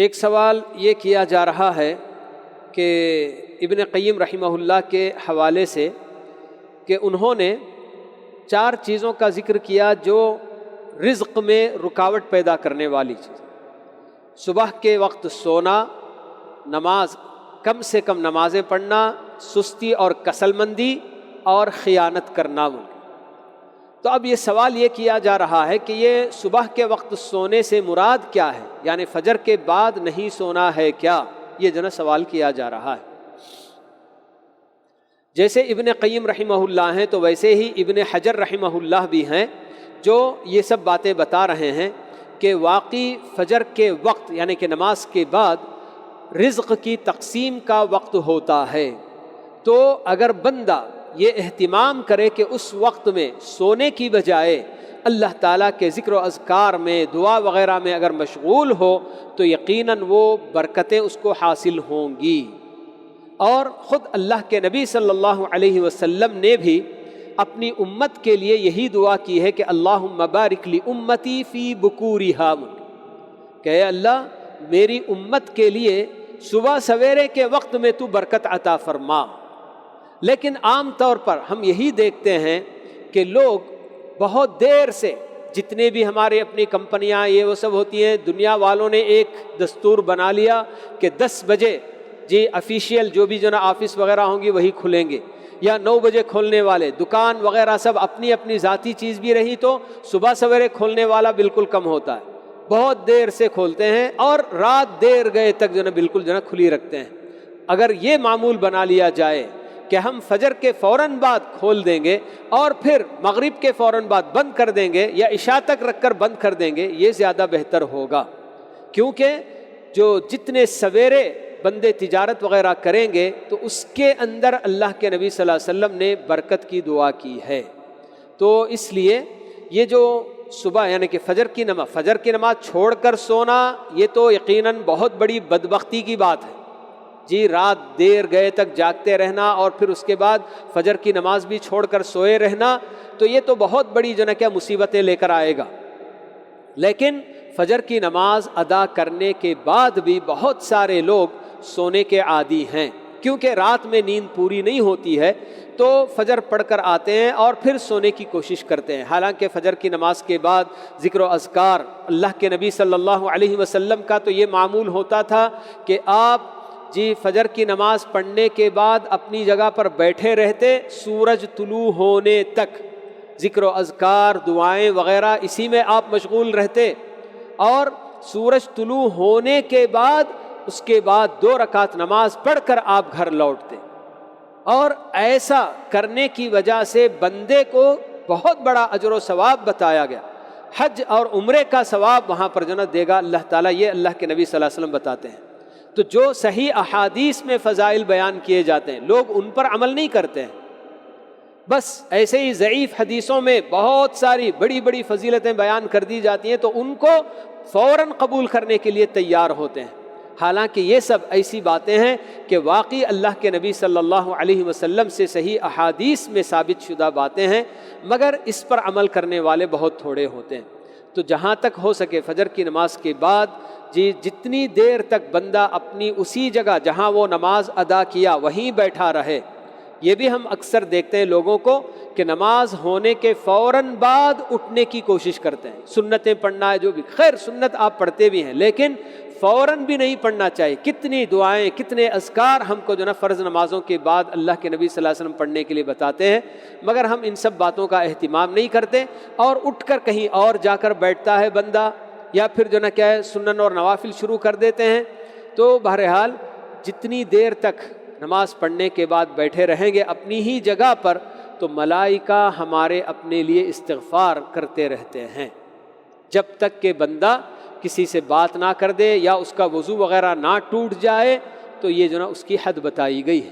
ایک سوال یہ کیا جا رہا ہے کہ ابن قیم رحمہ اللہ کے حوالے سے کہ انہوں نے 4 چیزوں کا ذکر کیا جو رزق میں رکاوٹ پیدا کرنے والی چیز. صبح کے وقت سونا، نماز کم سے کم نمازیں پڑھنا، سستی اور کسل مندی اور خیانت کرنا. تو اب یہ سوال یہ کیا جا رہا ہے کہ یہ صبح کے وقت سونے سے مراد کیا ہے، یعنی فجر کے بعد نہیں سونا ہے کیا؟ یہ جو نا سوال کیا جا رہا ہے. جیسے ابن قیم رحمہ اللہ ہیں تو ویسے ہی ابن حجر رحمہ اللہ بھی ہیں جو یہ سب باتیں بتا رہے ہیں کہ واقعی فجر کے وقت یعنی کہ نماز کے بعد رزق کی تقسیم کا وقت ہوتا ہے. تو اگر بندہ یہ اہتمام کرے کہ اس وقت میں سونے کی بجائے اللہ تعالیٰ کے ذکر و اذکار میں، دعا وغیرہ میں اگر مشغول ہو تو یقیناً وہ برکتیں اس کو حاصل ہوں گی. اور خود اللہ کے نبی صلی اللہ علیہ وسلم نے بھی اپنی امت کے لیے یہی دعا کی ہے کہ اللہم بارک لی امتی فی بکورہا، کہ اے اللہ میری امت کے لیے صبح سویرے کے وقت میں تو برکت عطا فرما. لیکن عام طور پر ہم یہی دیکھتے ہیں کہ لوگ بہت دیر سے، جتنے بھی ہمارے اپنی کمپنیاں یہ وہ سب ہوتی ہیں، دنیا والوں نے ایک دستور بنا لیا کہ 10 بجے جی افیشیل جو بھی جو نا آفس وغیرہ ہوں گی وہی کھلیں گے، یا 9 بجے کھولنے والے دکان وغیرہ سب اپنی اپنی ذاتی چیز بھی رہی تو صبح سویرے کھولنے والا بالکل کم ہوتا ہے، بہت دیر سے کھولتے ہیں اور رات دیر گئے تک جو نا بالکل جو نا کھلی رکھتے ہیں. اگر یہ معمول بنا لیا جائے کہ ہم فجر کے فوراً بعد کھول دیں گے اور پھر مغرب کے فوراً بعد بند کر دیں گے یا عشاء تک رکھ کر بند کر دیں گے، یہ زیادہ بہتر ہوگا. کیونکہ جو جتنے سویرے بندے تجارت وغیرہ کریں گے تو اس کے اندر اللہ کے نبی صلی اللہ علیہ وسلم نے برکت کی دعا کی ہے. تو اس لیے یہ جو صبح یعنی کہ فجر کی نماز چھوڑ کر سونا، یہ تو یقیناً بہت بڑی بدبختی کی بات ہے جی. رات دیر گئے تک جاگتے رہنا اور پھر اس کے بعد فجر کی نماز بھی چھوڑ کر سوئے رہنا، تو یہ تو بہت بڑی جو نا کیا مصیبتیں لے کر آئے گا. لیکن فجر کی نماز ادا کرنے کے بعد بھی بہت سارے لوگ سونے کے عادی ہیں، کیونکہ رات میں نیند پوری نہیں ہوتی ہے تو فجر پڑھ کر آتے ہیں اور پھر سونے کی کوشش کرتے ہیں. حالانکہ فجر کی نماز کے بعد ذکر و اذکار، اللہ کے نبی صلی اللہ علیہ وسلم کا تو یہ معمول ہوتا تھا کہ آپ جی فجر کی نماز پڑھنے کے بعد اپنی جگہ پر بیٹھے رہتے سورج طلوع ہونے تک، ذکر و اذکار، دعائیں وغیرہ اسی میں آپ مشغول رہتے، اور سورج طلوع ہونے کے بعد اس کے بعد 2 رکعت نماز پڑھ کر آپ گھر لوٹتے. اور ایسا کرنے کی وجہ سے بندے کو بہت بڑا اجر و ثواب بتایا گیا. حج اور عمرے کا ثواب وہاں پر جو نا دے گا اللہ تعالیٰ، یہ اللہ کے نبی صلی اللہ علیہ وسلم بتاتے ہیں. تو جو صحیح احادیث میں فضائل بیان کیے جاتے ہیں لوگ ان پر عمل نہیں کرتے ہیں، بس ایسے ہی ضعیف حدیثوں میں بہت ساری بڑی بڑی فضیلتیں بیان کر دی جاتی ہیں تو ان کو فوراً قبول کرنے کے لیے تیار ہوتے ہیں. حالانکہ یہ سب ایسی باتیں ہیں کہ واقعی اللہ کے نبی صلی اللہ علیہ وسلم سے صحیح احادیث میں ثابت شدہ باتیں ہیں، مگر اس پر عمل کرنے والے بہت تھوڑے ہوتے ہیں. تو جہاں تک ہو سکے فجر کی نماز کے بعد جی جتنی دیر تک بندہ اپنی اسی جگہ جہاں وہ نماز ادا کیا وہیں بیٹھا رہے. یہ بھی ہم اکثر دیکھتے ہیں لوگوں کو کہ نماز ہونے کے فوراً بعد اٹھنے کی کوشش کرتے ہیں، سنتیں پڑھنا ہے جو بھی، خیر سنت آپ پڑھتے بھی ہیں لیکن فوراً بھی نہیں پڑھنا چاہیے. کتنی دعائیں، کتنے اذکار ہم کو جو نا فرض نمازوں کے بعد اللہ کے نبی صلی اللہ علیہ وسلم پڑھنے کے لیے بتاتے ہیں، مگر ہم ان سب باتوں کا اہتمام نہیں کرتے اور اٹھ کر کہیں اور جا کر بیٹھتا ہے بندہ، یا پھر جو نا کیا ہے سنن اور نوافل شروع کر دیتے ہیں. تو بہرحال جتنی دیر تک نماز پڑھنے کے بعد بیٹھے رہیں گے اپنی ہی جگہ پر تو ملائکہ ہمارے اپنے لیے استغفار کرتے رہتے ہیں، جب تک کہ بندہ کسی سے بات نہ کر دے یا اس کا وضو وغیرہ نہ ٹوٹ جائے تو یہ جو نا اس کی حد بتائی گئی ہے.